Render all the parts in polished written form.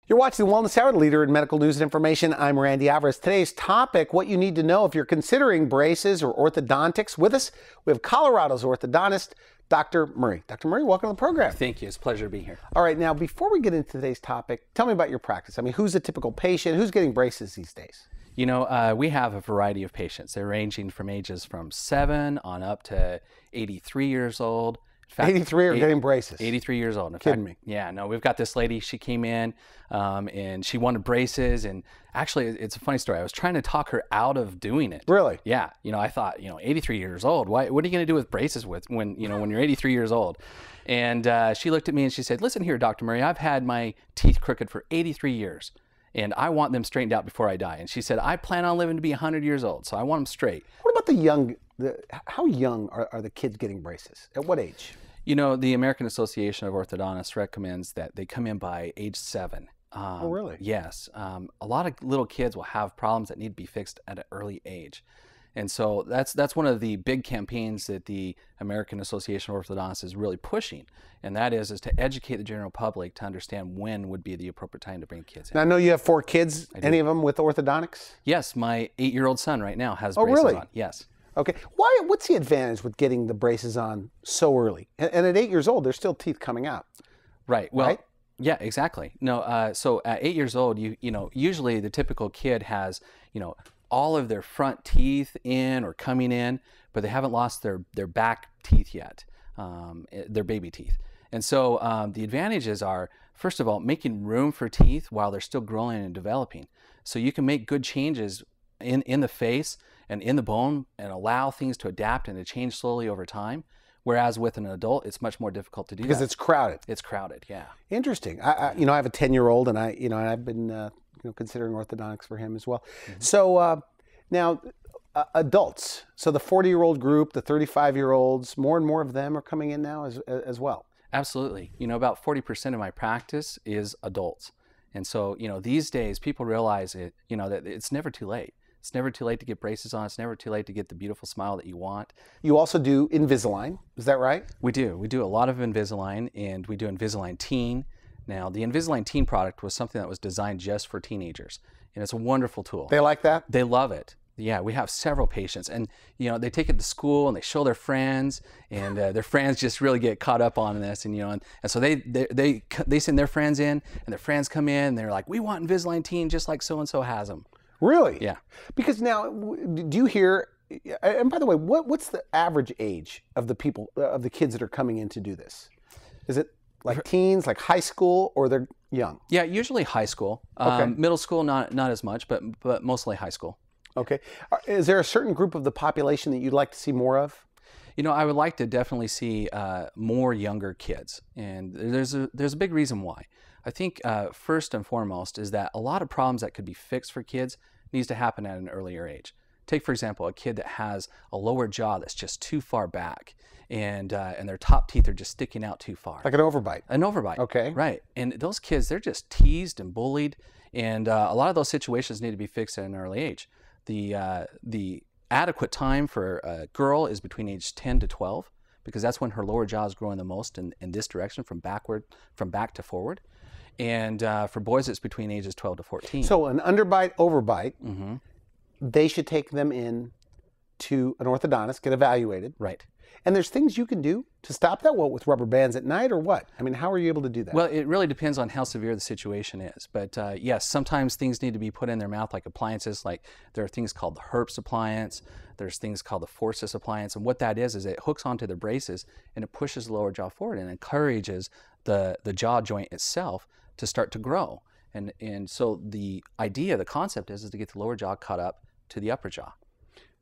You're watching the Wellness Hour, leader in medical news and information. I'm Randy Alvarez. Today's topic, what you need to know if you're considering braces or orthodontics. With us, we have Colorado's orthodontist, Dr. Murray. Dr. Murray, welcome to the program. Thank you. It's a pleasure to be here. All right, now before we get into today's topic, tell me about your practice. I mean, who's a typical patient? Who's getting braces these days? You know, we have a variety of patients. They're ranging from ages from 7 on up to 83 years old. In fact, 83 are getting braces. 83 years old. In Kidding fact, me. Yeah, no, we've got this lady, she came in and she wanted braces, and actually it's a funny story. I was trying to talk her out of doing it. Really? Yeah. You know, I thought, 83 years old, what are you going to do with braces when you're 83 years old? And she looked at me and she said, listen here, Dr. Murray, I've had my teeth crooked for 83 years. And I want them straightened out before I die. And she said, I plan on living to be 100 years old, so I want them straight. What about the young, how young are the kids getting braces? At what age? You know, the American Association of Orthodontists recommends that they come in by age 7. Oh, really? Yes. A lot of little kids will have problems that need to be fixed at an early age. And so that's one of the big campaigns that the American Association of Orthodontists is really pushing. And that is to educate the general public to understand when would be the appropriate time to bring kids in. Now, I know you have 4 kids. Any of them with orthodontics? Yes, my 8-year-old son right now has braces really? on. Yes. Okay. What's the advantage with getting the braces on so early? And at 8 years old, there's still teeth coming out. Right. Well, right? Yeah, exactly. No, so at 8 years old, usually the typical kid has, all of their front teeth in or coming in, but they haven't lost their back teeth yet, their baby teeth. And so the advantages are, first of all, making room for teeth while they're still growing and developing. So you can make good changes in the face and in the bone and allow things to adapt and to change slowly over time. Whereas with an adult, it's much more difficult to do because it's crowded. It's crowded, yeah. Interesting. I have a 10-year-old, and I've been considering orthodontics for him as well. Mm-hmm. So now, adults. So the 40-year-old group, the 35-year-olds, more and more of them are coming in now as well. Absolutely. About 40% of my practice is adults, and so these days people realize it. That it's never too late. It's never too late to get braces on. It's never too late to get the beautiful smile that you want. You also do Invisalign, is that right? We do. We do a lot of Invisalign, and we do Invisalign Teen. Now, the Invisalign Teen product was something that was designed just for teenagers, and it's a wonderful tool. They like that? They love it. Yeah, we have several patients, and they take it to school and they show their friends, and their friends just really get caught up on this, and so they send their friends in, and their friends come in, and they're like, we want Invisalign Teen just like so and so has them. Really? Yeah. Because now, do you hear? And by the way, what's the average age of the kids that are coming in to do this? Is it like teens, like high school, or they're young? Yeah, usually high school. Okay. Middle school, not as much, but mostly high school. Okay. Is there a certain group of the population that you'd like to see more of? I would like to definitely see more younger kids, and there's a big reason why. I think first and foremost is that a lot of problems that could be fixed for kids needs to happen at an earlier age. Take, for example, a kid that has a lower jaw that's just too far back, and their top teeth are just sticking out too far. Like an overbite. An overbite. Okay. Right. And those kids, they're just teased and bullied, and a lot of those situations need to be fixed at an early age. The adequate time for a girl is between age 10 to 12, because that's when her lower jaw is growing the most in this direction, from back to forward. And for boys, it's between ages 12 to 14. So an underbite, overbite, mm-hmm. They should take them in to an orthodontist, get evaluated. Right. And there's things you can do to stop that, with rubber bands at night or what? I mean, how are you able to do that? Well, it really depends on how severe the situation is. But yes, sometimes things need to be put in their mouth, like appliances. Like there are things called the Herps appliance. There's things called the Forceps appliance. And what that is it hooks onto the braces and it pushes the lower jaw forward and encourages the jaw joint itself to start to grow. And so the idea, the concept is to get the lower jaw caught up to the upper jaw.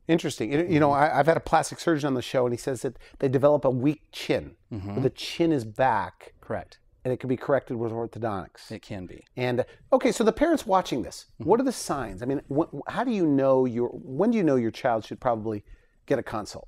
Interesting. I've had a plastic surgeon on the show, and he says that they develop a weak chin, where the chin is back. Correct. And it can be corrected with orthodontics. It can be. And okay, so the parents watching this, what are the signs? I mean, how do you know when do you know your child should probably get a consult?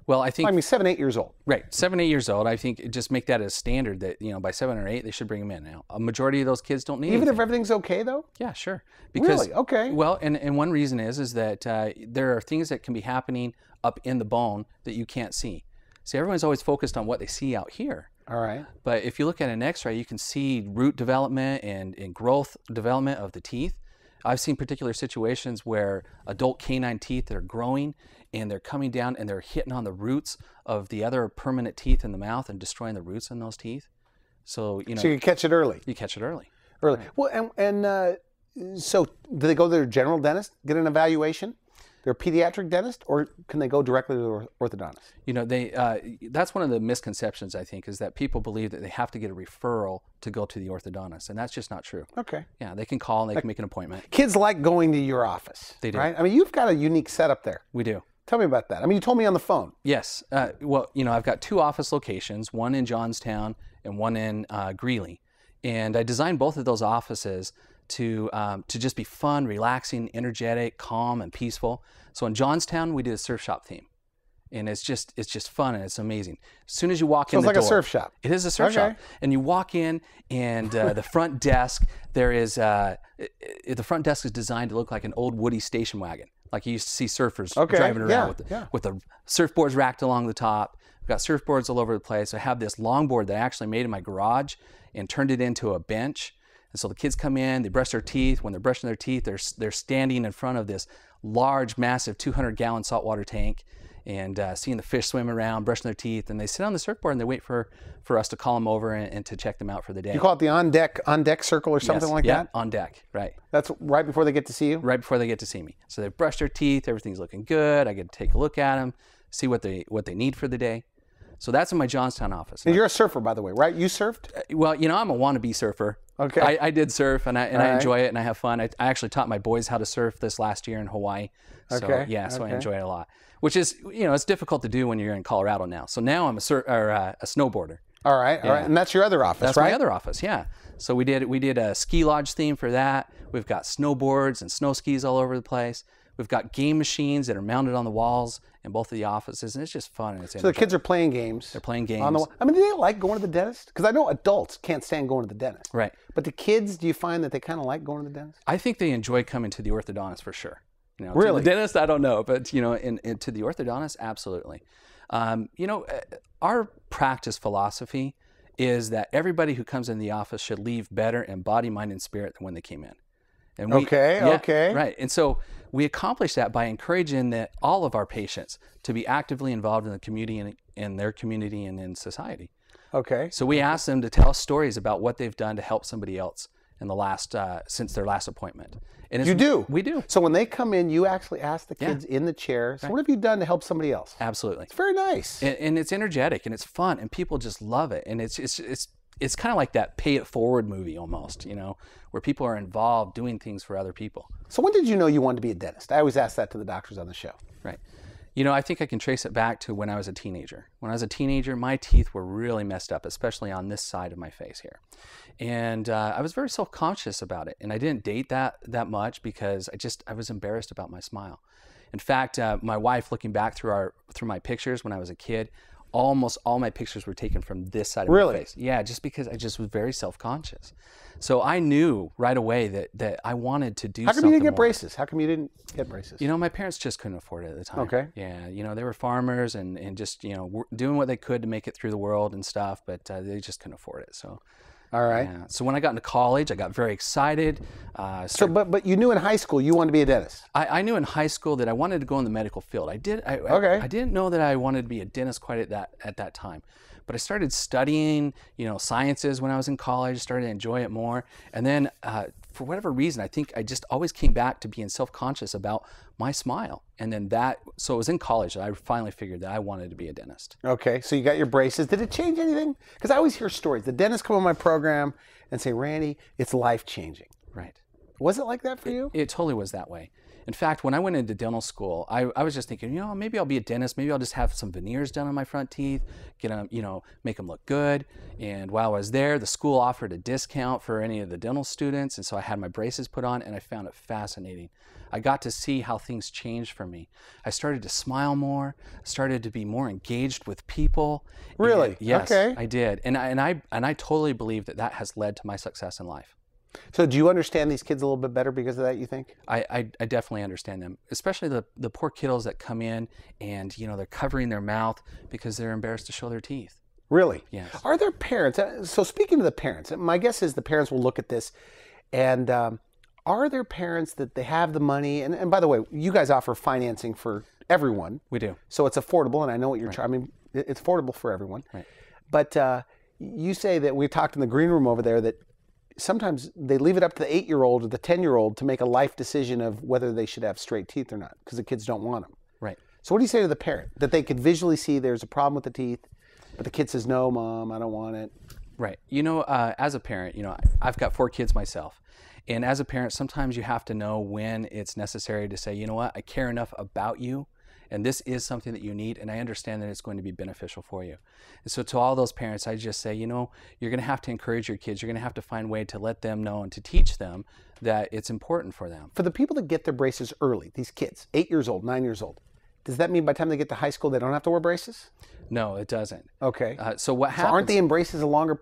Well, I think 7, 8 years old. Right, 7, 8 years old. I think just make that as standard that by 7 or 8 they should bring them in. Now, a majority of those kids don't need even anything. if everything's okay, though. Yeah, sure. Really? Okay. Well, and one reason is that there are things that can be happening up in the bone that you can't see. See, everyone's always focused on what they see out here. All right. But if you look at an x-ray, you can see root development and growth development of the teeth. I've seen particular situations where adult canine teeth that are growing and they're coming down and they're hitting on the roots of the other permanent teeth in the mouth and destroying the roots in those teeth. So, you know. So you catch it early. You catch it early. Early. Right. Well, so do they go to their general dentist, get an evaluation? They're a pediatric dentist, or can they go directly to the orthodontist? You know, that's one of the misconceptions, I think, is that people believe that they have to get a referral to go to the orthodontist, and that's just not true. Okay. Yeah, they can call and they can make an appointment. Kids like going to your office. They do. Right? I mean, you've got a unique setup there. We do. Tell me about that. I mean, you told me on the phone. Yes. Well, you know, I've got 2 office locations, one in Johnstown and one in Greeley. And I designed both of those offices to just be fun, relaxing, energetic, calm, and peaceful. So in Johnstown, we did a surf shop theme, and it's just fun and it's amazing. As soon as you walk in the door, it's like a surf shop. It is a surf shop, and you walk in, and the front desk the front desk is designed to look like an old Woody station wagon, like you used to see surfers driving around with the surfboards racked along the top. We've got surfboards all over the place. I have this longboard that I actually made in my garage and turned it into a bench. And so the kids come in, they brush their teeth. When they're brushing their teeth, they're standing in front of this large, massive 200-gallon saltwater tank and seeing the fish swim around, brushing their teeth. And they sit on the surfboard and they wait for us to call them over and to check them out for the day. You call it the on deck circle or something like that? Yeah, on deck, right. That's right before they get to see you? Right before they get to see me. So they brush their teeth, everything's looking good. I get to take a look at them, see what they need for the day. So that's in my Johnstown office. And you're a surfer, by the way, right? You surfed? Well, you know, I'm a wannabe surfer. Okay. I did surf, and I enjoy it, and I have fun. I actually taught my boys how to surf this last year in Hawaii. So, so I enjoy it a lot. Which is, you know, it's difficult to do when you're in Colorado now. So now I'm a snowboarder. All right. And that's your other office, that's right? That's my other office, yeah. So we did a ski lodge theme for that. We've got snowboards and snow skis all over the place. We've got game machines that are mounted on the walls in both of the offices, and it's just fun. And it's so the kids are playing games. They're playing games. I mean, do they like going to the dentist? Because I know adults can't stand going to the dentist. Right. But the kids, do you find that they kind of like going to the dentist? I think they enjoy coming to the orthodontist for sure. You know, really? To the dentist, I don't know, but you know, to the orthodontist, absolutely. You know, our practice philosophy is that everybody who comes in the office should leave better in body, mind, and spirit than when they came in. And okay. Right. And so we accomplish that by encouraging all of our patients to be actively involved in the community and in their community and in society. Okay. So we ask them to tell us stories about what they've done to help somebody else in the last since their last appointment. And you do? We do. So when they come in, you actually ask the kids in the chair, so what have you done to help somebody else? Absolutely. It's very nice. And it's energetic and it's fun and people just love it. And it's kind of like that pay it forward movie almost, you know, where people are involved doing things for other people. So when did you know you wanted to be a dentist? I always ask that to the doctors on the show. Right. You know, I think I can trace it back to when I was a teenager. When I was a teenager, my teeth were really messed up, especially on this side of my face here. And I was very self-conscious about it. And I didn't date that much because I was embarrassed about my smile. In fact, my wife, looking back through my pictures when I was a kid, almost all my pictures were taken from this side of my face. Yeah, just because I just was very self-conscious. So I knew right away that I wanted to do something. How come you didn't get more. braces? How come you didn't get braces? You know, my parents just couldn't afford it at the time. Okay. Yeah, you know, they were farmers and just, you know, doing what they could to make it through the world and stuff, but they just couldn't afford it. So. All right. Yeah. So when I got into college, I got very excited. But you knew in high school you wanted to be a dentist. I knew in high school that I wanted to go in the medical field. I didn't know that I wanted to be a dentist quite at that time. But I started studying, you know, sciences when I was in college, started to enjoy it more. And then for whatever reason, I think I just always came back to being self-conscious about my smile. And then so it was in college that I finally figured that I wanted to be a dentist. Okay, so you got your braces. Did it change anything? Because I always hear stories. The dentists come on my program and say, Randy, it's life-changing. Right. Was it like that for you? It totally was that way. In fact, when I went into dental school, I was just thinking, you know, maybe I'll be a dentist. Maybe I'll just have some veneers done on my front teeth, get them, you know, make them look good. And while I was there, the school offered a discount for any of the dental students. And so I had my braces put on and I found it fascinating. I got to see how things changed for me. I started to smile more, started to be more engaged with people. Really? And yes, okay. I did. And I totally believe that has led to my success in life. So do you understand these kids a little bit better because of that, you think? I definitely understand them, especially the poor kiddos that come in and, you know, they're covering their mouth because they're embarrassed to show their teeth. Really? Yes. Are there parents, so speaking to the parents, my guess is the parents will look at this and are there parents that they have the money, and by the way, you guys offer financing for everyone. We do. So it's affordable, and I know what you're I mean, it's affordable for everyone. Right. But you say that we talked in the green room over there that sometimes they leave it up to the 8-year-old or the 10-year-old to make a life decision of whether they should have straight teeth or not because the kids don't want them. Right. So what do you say to the parent? That they could visually see there's a problem with the teeth, but the kid says, no, Mom, I don't want it. Right. You know, as a parent, you know, I've got 4 kids myself. And as a parent, sometimes you have to know when it's necessary to say, you know what, I care enough about you, and this is something that you need, and I understand that it's going to be beneficial for you. And so to all those parents, I just say, you know, you're going to have to encourage your kids. You're going to have to find a way to let them know and to teach them that it's important for them. For the people that get their braces early, these kids, 8 years old, 9 years old, does that mean by the time they get to high school, they don't have to wear braces? No, it doesn't. Okay. So what happens? So aren't they in braces a longer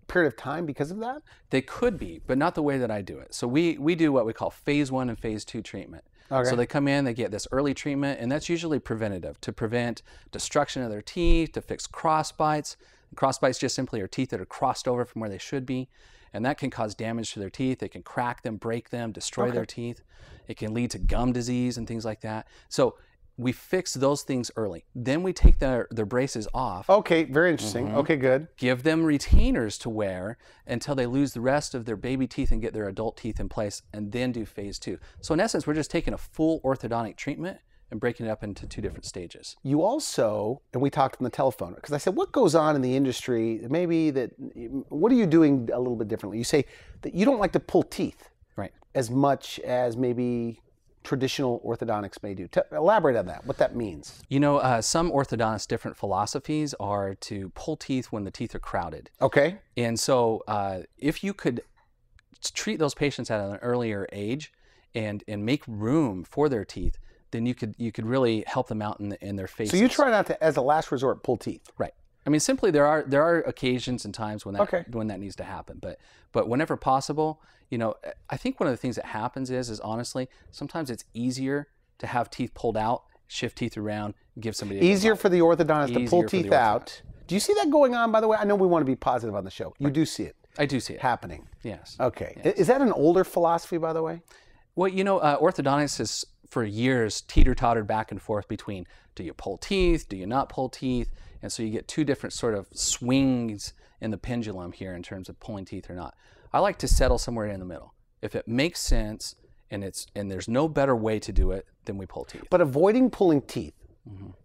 period of time because of that? They could be, but not the way that I do it. So we do what we call phase 1 and phase 2 treatment. Okay. So they come in, they get this early treatment, and that's usually preventative to prevent destruction of their teeth, to fix cross bites. Cross bites just simply are teeth that are crossed over from where they should be, and that can cause damage to their teeth. It can crack them, break them, destroy their teeth. It can lead to gum disease and things like that. So we fix those things early. Then we take their braces off. Okay, very interesting. Okay, good. Give them retainers to wear until they lose the rest of their baby teeth and get their adult teeth in place, and then do phase 2. So in essence, we're just taking a full orthodontic treatment and breaking it up into 2 different stages. You also, and we talked on the telephone, because I said, what goes on in the industry, maybe that, what are you doing a little bit differently? You say that you don't like to pull teeth as much as maybe traditional orthodontics may do. Elaborate on that, what that means. You know, some orthodontists' different philosophies are to pull teeth when the teeth are crowded. Okay. And so if you could treat those patients at an earlier age and make room for their teeth, then you could really help them out in their faces. So you try not to, as a last resort, pull teeth. Right. I mean, simply there are occasions and times when that needs to happen, but whenever possible, you know, I think one of the things that happens is honestly, sometimes it's easier to have teeth pulled out, shift teeth around, give somebody easier for the orthodontist to pull teeth out. Do you see that going on, by the way? I know we want to be positive on the show. You do see it. I do see it happening. Yes. Okay. Yes. Is that an older philosophy, by the way? Well, you know, orthodontics has for years teeter-tottered back and forth between do you pull teeth, do you not pull teeth? And so you get 2 different sort of swings in the pendulum here in terms of pulling teeth or not. I like to settle somewhere in the middle. If it makes sense and there's no better way to do it, then we pull teeth. But avoiding pulling teeth,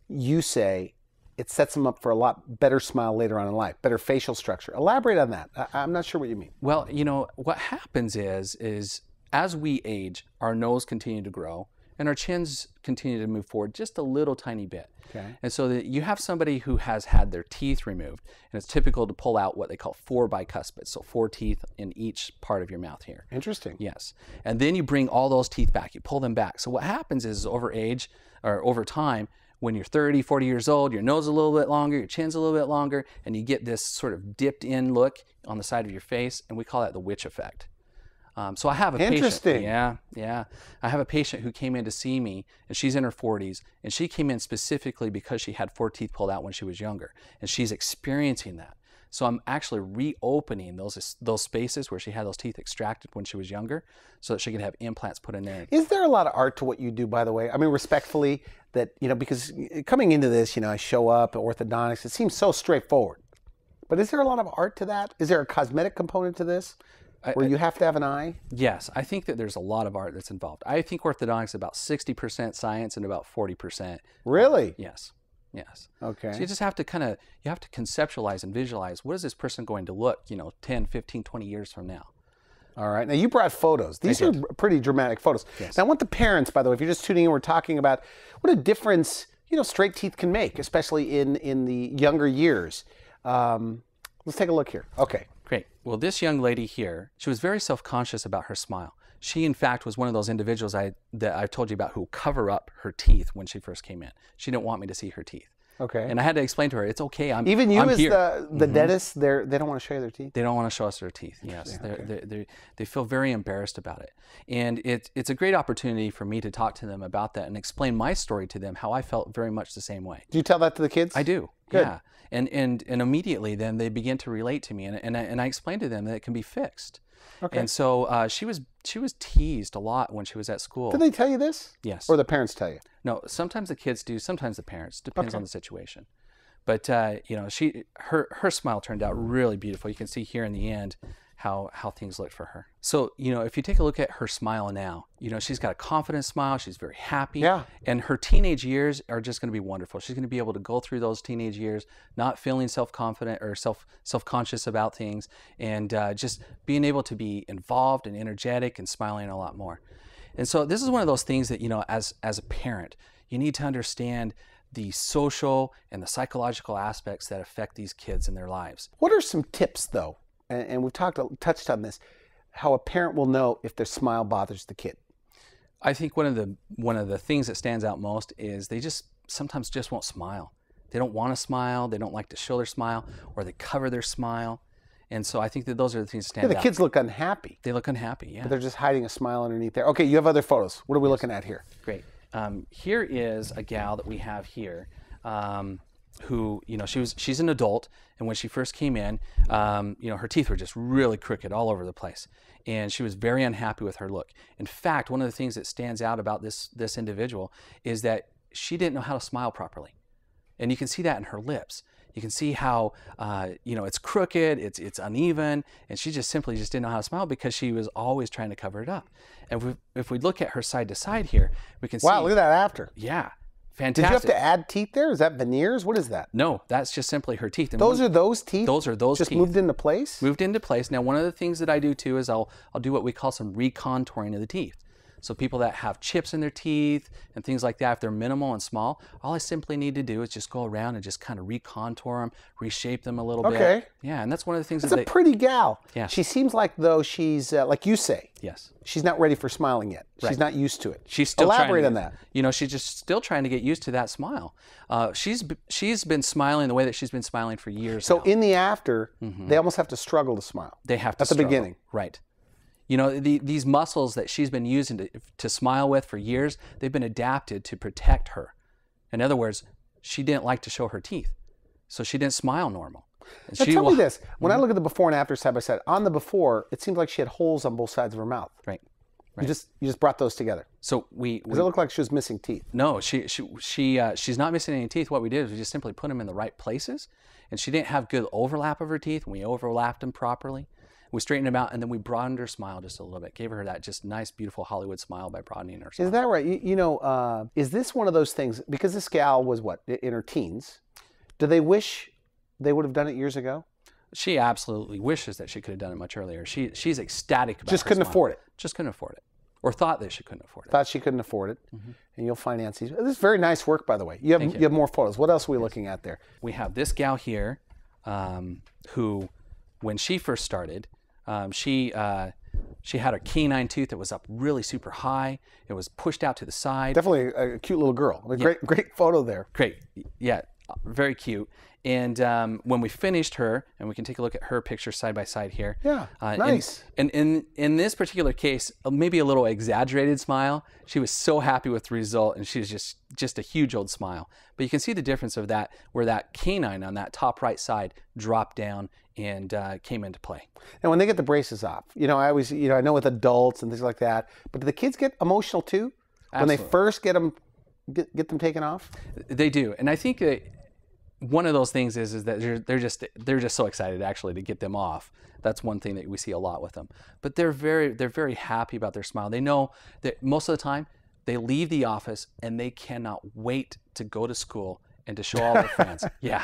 you say it sets them up for a lot better smile later on in life, better facial structure. Elaborate on that. I'm not sure what you mean. Well, you know, what happens is as we age, our nose continues to grow and our chins continue to move forward just a little tiny bit. Okay. And so that you have somebody who has had their teeth removed, and it's typical to pull out what they call 4 bicuspids, so 4 teeth in each part of your mouth here. Interesting. Yes. And then you bring all those teeth back, you pull them back. So what happens is over time, when you're 30, 40 years old, your nose is a little bit longer, your chin's a little bit longer, and you get this sort of dipped in look on the side of your face, and we call that the witch effect. So I have a patient. Yeah. I have a patient who came in to see me, and she's in her 40s, and she came in specifically because she had 4 teeth pulled out when she was younger, and she's experiencing that. So I'm actually reopening those spaces where she had those teeth extracted when she was younger, so that she can have implants put in there. Is there a lot of art to what you do, by the way? I mean, respectfully, that, you know, because coming into this, you know, I show up at orthodontics, it seems so straightforward. But is there a lot of art to that? Is there a cosmetic component to this? Where you have to have an eye? Yes, I think that there's a lot of art that's involved. I think orthodontics is about 60% science and about 40%. Really? Yes. Okay. So you just have to you have to conceptualize and visualize, what is this person going to look, you know, 10, 15, 20 years from now? All right. Now, you brought photos. These are pretty dramatic photos. Yes. Now, I want the parents, by the way, if you're just tuning in, we're talking about what a difference, you know, straight teeth can make, especially in the younger years. Let's take a look here. Okay. Great. Well, this young lady here, she was very self-conscious about her smile. She, in fact, was one of those individuals that I've told you about who cover up her teeth when she first came in. She didn't want me to see her teeth. Okay. And I had to explain to her, it's okay, I'm Even you I'm as here. the dentist, they don't want to show you their teeth? They don't want to show us their teeth, yes. They feel very embarrassed about it. And it's a great opportunity for me to talk to them about that and explain my story to them, how I felt very much the same way. Do you tell that to the kids? I do. Good. Yeah. And immediately then they begin to relate to me, and I explained to them that it can be fixed. Okay. And so she was teased a lot when she was at school. Did they tell you this? Yes. Or the parents tell you? No, sometimes the kids do, sometimes the parents. Depends Okay. on the situation. But you know, her smile turned out really beautiful. You can see here in the end how things looked for her. So, you know, if you take a look at her smile now, you know, she's got a confident smile. She's very happy. Yeah. And her teenage years are just going to be wonderful. She's going to be able to go through those teenage years not feeling self-confident or self-conscious about things, and just being able to be involved and energetic and smiling a lot more. And so this is one of those things that, you know, as a parent, you need to understand the social and the psychological aspects that affect these kids in their lives. What are some tips, though? And we've touched on this, how a parent will know if their smile bothers the kid. I think one of the things that stands out most is they sometimes just won't smile. They don't want to smile. They don't like to show their smile, or they cover their smile. And so I think that those are the things that stand out. The kids look unhappy. They look unhappy, yeah. But they're just hiding a smile underneath there. Okay, you have other photos. What are we looking at here? Great. Here is a gal that we have here who, you know, she's an adult, and when she first came in, you know, her teeth were just really crooked all over the place, and she was very unhappy with her look. In fact, one of the things that stands out about this individual is that she didn't know how to smile properly, and you can see that in her lips. You can see how, you know, it's crooked, it's uneven, and she just simply didn't know how to smile because she was always trying to cover it up. And if we look at her side to side here, we can see. Wow, look at that after. Yeah, fantastic. Did you have to add teeth there? Is that veneers? What is that? No, that's just simply her teeth. And Those are those teeth? Those are those just teeth. Moved into place? Moved into place. Now, one of the things that I do too is I'll do what we call some recontouring of the teeth. So people that have chips in their teeth and things like that, if they're minimal and small, all I simply need to do is just go around and just kind of recontour them, reshape them a little bit. Okay. Yeah, and that's one of the things That's a pretty gal. Yeah. She seems like though she's, like you say, Yes. she's not ready for smiling yet. Right. She's not used to it. She's still Elaborate trying to, on that. You know, she's just still trying to get used to that smile. She's been smiling the way that she's been smiling for years So now. in the after, they almost have to struggle to smile. They have to At the struggle. beginning. Right. You know, these muscles that she's been using to smile with for years, they've been adapted to protect her. In other words, she didn't like to show her teeth, so she didn't smile normal. And Now tell me this. When I look at the before and after side by side, on the before, it seems like she had holes on both sides of her mouth. Right. You just brought those together. So Does it look like she was missing teeth? No, she's not missing any teeth. What we did is we just simply put them in the right places, and she didn't have good overlap of her teeth. We overlapped them properly. We straightened them out, and then we broadened her smile just a little bit. Gave her that just nice, beautiful Hollywood smile by broadening her smile. Is that right? You know, is this one of those things, because this gal was what, in her teens, do they wish they would have done it years ago? She absolutely wishes that she could have done it much earlier. She's ecstatic about Just her couldn't smile. afford it. Just couldn't afford it. Or thought that she couldn't afford it. Thought she couldn't afford it. And you'll finance these. This is very nice work, by the way. You have more photos. What else are we looking at there? We have this gal here who, when she first started, she had a canine tooth that was up really super high. It was pushed out to the side. Definitely a cute little girl. I mean, great photo there. Great. Yeah, very cute. And when we finished her, and we can take a look at her picture side by side here. Yeah, nice. And in this particular case, maybe a little exaggerated smile. She was so happy with the result, and she was just a huge old smile. But you can see the difference of that, where that canine on that top right side dropped down and came into play. And when they get the braces off, you know, I always, you know, I know with adults and things like that, but do the kids get emotional too? When they first get them taken off? They do. And I think that one of those things is that they're just so excited actually to get them off. That's one thing that we see a lot with them. But they're very happy about their smile. They know that most of the time they leave the office and they cannot wait to go to school and to show all their friends. Yeah.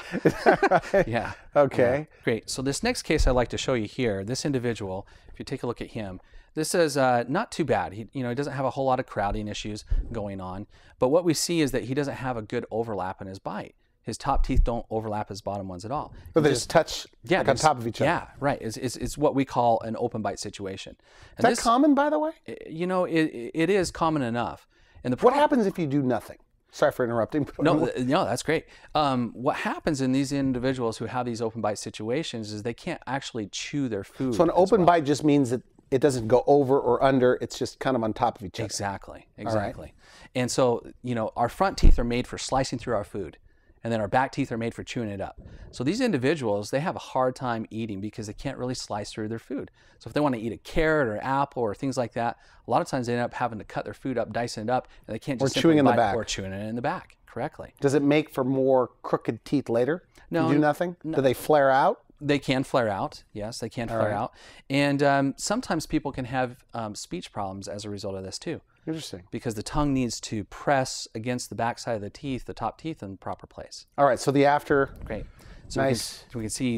Yeah. Okay. Great. So this next case I'd like to show you here, this individual, if you take a look at him, this is not too bad. He doesn't have a whole lot of crowding issues going on. But what we see is that he doesn't have a good overlap in his bite. His top teeth don't overlap his bottom ones at all. But they just touch like on top of each other. Yeah, right. It's what we call an open bite situation. And is that common, by the way? You know, it is common enough. And what happens if you do nothing? Sorry for interrupting. No, that's great. What happens in these individuals who have these open bite situations is they can't actually chew their food. So an open bite just means that it doesn't go over or under. It's just kind of on top of each other. Exactly. And so, you know, our front teeth are made for slicing through our food. and then our back teeth are made for chewing it up. So these individuals, they have a hard time eating because they can't really slice through their food. So if they want to eat a carrot or apple or things like that, a lot of times they end up having to cut their food up, dicing it up, and they can't just chewing in the back. or chewing it in the back correctly. Does it make for more crooked teeth later? No. You do nothing? No. Do they flare out? They can flare out. Yes, they can flare out. And sometimes people can have speech problems as a result of this too. Interesting. Because the tongue needs to press against the back side of the teeth, the top teeth, in the proper place. All right, so the after. Great. So Nice. we can see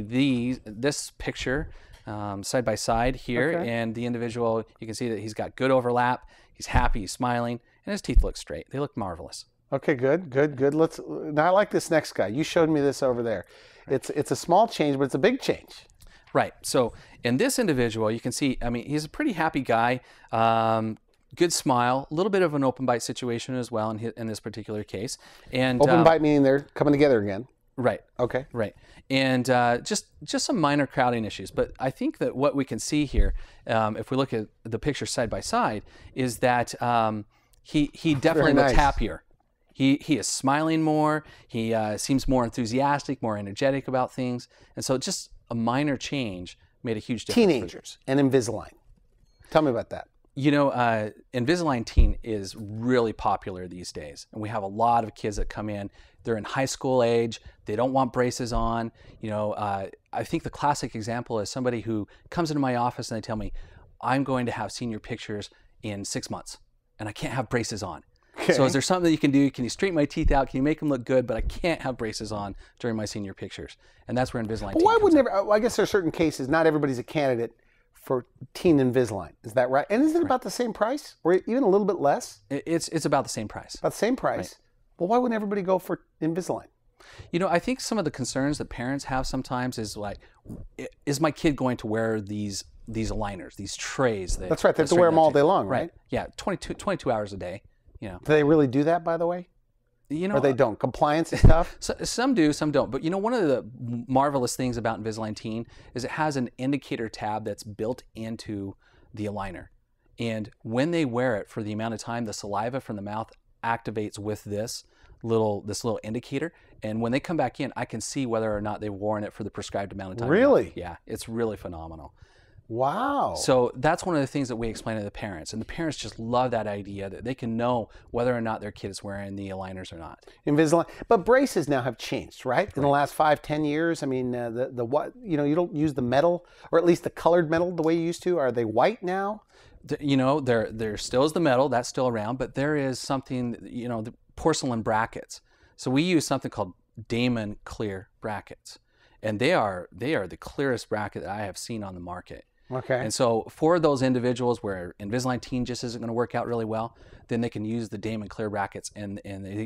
this picture side by side here, and the individual, you can see that he's got good overlap. He's happy, he's smiling, and his teeth look straight. They look marvelous. Okay, good. Now I like this next guy. You showed me this over there. Right. It's a small change, but it's a big change. Right. So in this individual, you can see, I mean, he's a pretty happy guy. Good smile, a little bit of an open bite situation as well in this particular case. And open bite meaning they're coming together again. Right. Okay. Right. And just some minor crowding issues. But I think that what we can see here, if we look at the picture side by side, is that he definitely looks happier. He is smiling more. He seems more enthusiastic, more energetic about things. And so just a minor change made a huge difference. Teenagers and Invisalign. Tell me about that. You know, Invisalign Teen is really popular these days. And we have a lot of kids that come in. They're in high school age. They don't want braces on. You know, I think the classic example is somebody who comes into my office and they tell me, I'm going to have senior pictures in 6 months and I can't have braces on. Okay. So is there something that you can do? Can you straighten my teeth out? Can you make them look good? But I can't have braces on during my senior pictures. And that's where Invisalign Teen why wouldn't I guess there are certain cases, not everybody's a candidate for Teen Invisalign. Is that right? And is it about the same price or even a little bit less? It's about the same price. About the same price. Right. Well, why wouldn't everybody go for Invisalign? You know, I think some of the concerns that parents have sometimes is like, is my kid going to wear these aligners, these trays? That's right. They have to wear them all day long, right? Yeah, 22 hours a day. You know. Do they really do that, by the way? You know, or they don't? Compliance and stuff? Some do, some don't. But you know, one of the marvelous things about Invisalign Teen is it has an indicator tab that's built into the aligner. And when they wear it for the amount of time, the saliva from the mouth activates with this little indicator. And when they come back in, I can see whether or not they've worn it for the prescribed amount of time. Really? Yeah, it's really phenomenal. Wow. So that's one of the things that we explain to the parents. And the parents just love that idea that they can know whether or not their kid is wearing the aligners or not. Invisalign. But braces now have changed, right? In the last 5-10 years. I mean, you don't use the metal, or at least the colored metal the way you used to. Are they white now? You know, there still is the metal. That's still around. But there is something, you know, the porcelain brackets. So we use something called Damon clear brackets. And they are the clearest bracket that I have seen on the market. Okay. And so for those individuals where Invisalign Teen just isn't going to work out really well, then they can use the Damon clear brackets and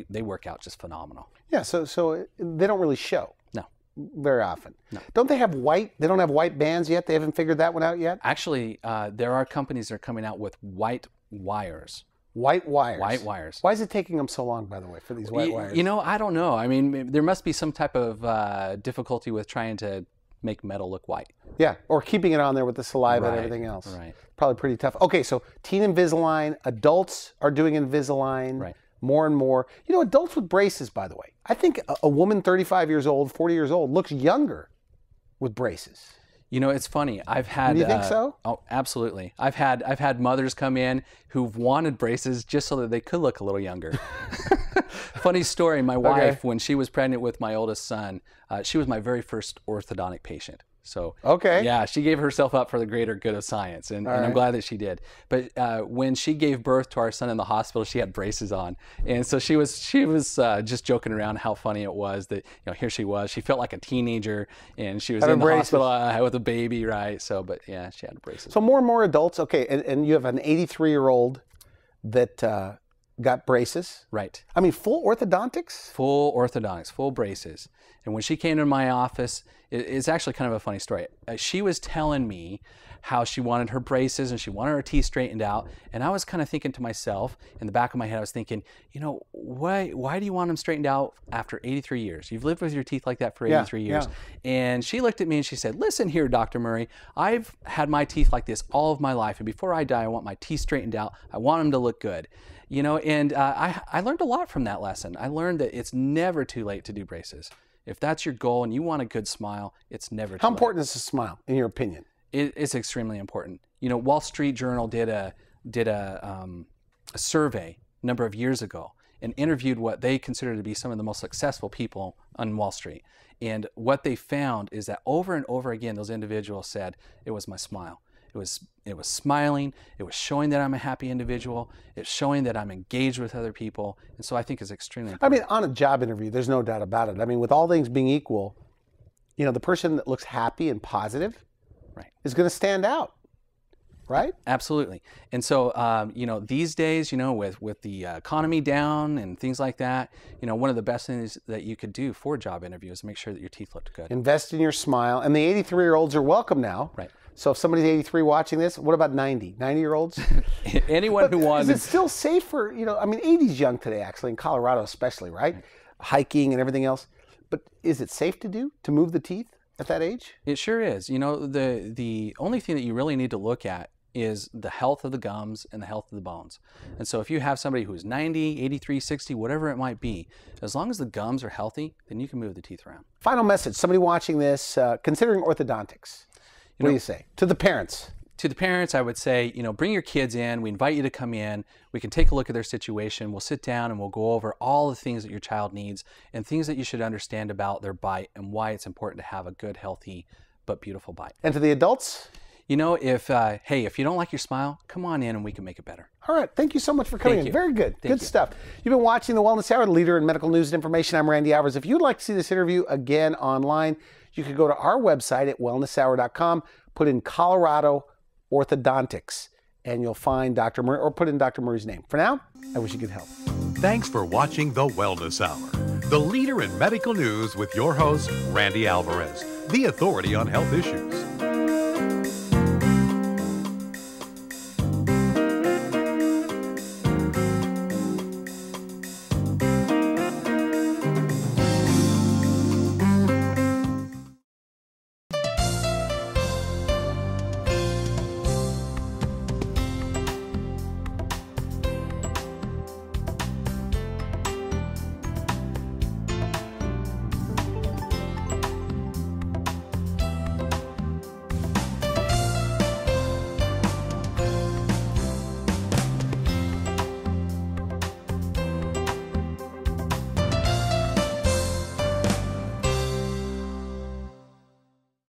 they work out just phenomenal. Yeah, so they don't really show. No. Very often. No. Don't they have white? They don't have white bands yet? They haven't figured that one out yet? Actually, there are companies that are coming out with white wires. White wires. White wires. Why is it taking them so long, by the way, for these white wires? You know, I don't know. I mean, there must be some type of difficulty with trying to make metal look white. Yeah, or keeping it on there with the saliva and everything else. Right. Probably pretty tough. Okay, so Teen Invisalign, adults are doing Invisalign more and more. You know, adults with braces, by the way. I think a woman 35 years old, 40 years old, looks younger with braces. You know, it's funny. I've had. Do you think so? Oh, absolutely. I've had mothers come in who've wanted braces just so that they could look a little younger. Funny story. My wife, when she was pregnant with my oldest son, she was my very first orthodontic patient. So yeah, she gave herself up for the greater good of science, and I'm glad that she did. But when she gave birth to our son in the hospital, she had braces on, and so she was just joking around how funny it was that, you know, here she was, she felt like a teenager, and she was in the hospital with a baby, right? So, but yeah, she had braces. So more and more adults, and you have an 83-year-old that got braces, right? I mean, full orthodontics, full orthodontics, full braces. And when she came to my office, It's actually kind of a funny story. She was telling me how she wanted her braces and she wanted her teeth straightened out. And I was kind of thinking to myself, in the back of my head, I was thinking, why do you want them straightened out after 83 years? You've lived with your teeth like that for 83 years. Yeah. And she looked at me and she said, listen here, Dr. Murray, I've had my teeth like this all of my life. And before I die, I want my teeth straightened out. I want them to look good. And I learned a lot from that lesson. I learned that it's never too late to do braces. If that's your goal and you want a good smile, it's never too late. How important is a smile, in your opinion? It's extremely important. Wall Street Journal did a survey a number of years ago and interviewed what they consider to be some of the most successful people on Wall Street. And what they found is that over and over again, those individuals said, it was my smile. It was smiling. It was showing that I'm a happy individual. It's showing that I'm engaged with other people. And so I think it's extremely important. I mean, on a job interview, there's no doubt about it. I mean, with all things being equal, the person that looks happy and positive is going to stand out, right? Absolutely. And so, these days, with the economy down and things like that, one of the best things that you could do for a job interview is make sure that your teeth look good. Invest in your smile. And the 83-year-olds are welcome now. Right. So if somebody's 83 watching this, what about 90-year-olds? Anyone who wants. Is it still safer? 80's young today, actually, in Colorado especially, right? Hiking and everything else. But is it safe to move the teeth at that age? It sure is. The only thing that you really need to look at is the health of the gums and the health of the bones. And so if you have somebody who's 90, 83, 60, whatever it might be, as long as the gums are healthy, then you can move the teeth around. Final message, somebody watching this, considering orthodontics, what do you say to the parents? To the parents, I would say, bring your kids in. We invite you to come in. We can take a look at their situation. We'll sit down and we'll go over all the things that your child needs and things that you should understand about their bite and why it's important to have a good, healthy, but beautiful bite. And to the adults? If you don't like your smile, come on in and we can make it better. All right. Thank you so much for coming in. Very good. Good stuff. You've been watching The Wellness Hour, the leader in medical news and information. I'm Randy Alvarez. If you'd like to see this interview again online, you can go to our website at wellnesshour.com, put in Colorado Orthodontics, and you'll find Dr. Murray, or put in Dr. Murray's name. For now, I wish you good health. Thanks for watching The Wellness Hour, the leader in medical news with your host, Randy Alvarez, the authority on health issues.